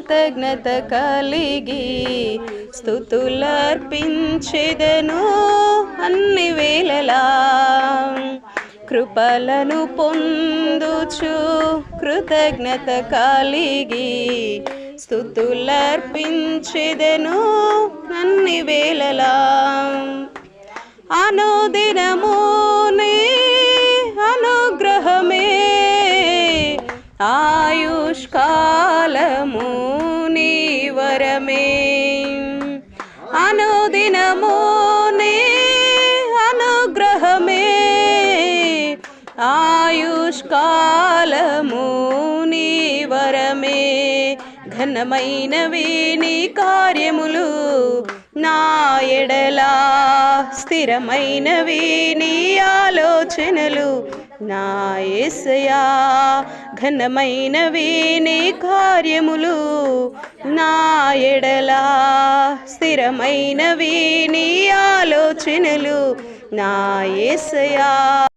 కృతజ్ఞత కలిగి స్తుతులర్పించెదను అన్ని వేళలా. కృపలను పొందుచు కృతజ్ఞత కలిగి స్తుతులర్పించెదను అన్ని వేళలా. అనుదినము నీ అనుగ్రహమే ఆయుష్కాలము నీ వరమే. అనుదినము నీ అనుగ్రహమే ఆయుష్కాలము నీ వరమే. ఘనమైనవి నీ కార్యములు నా ఎడలా, స్థిరమైనవి నీ ఆలోచనలు నా యేసయ్యా. ఘనమైనవి నీ కార్యములు నా ఎడలా, స్థిరమైనవి నీ ఆలోచనలు నా యేసయ్యా.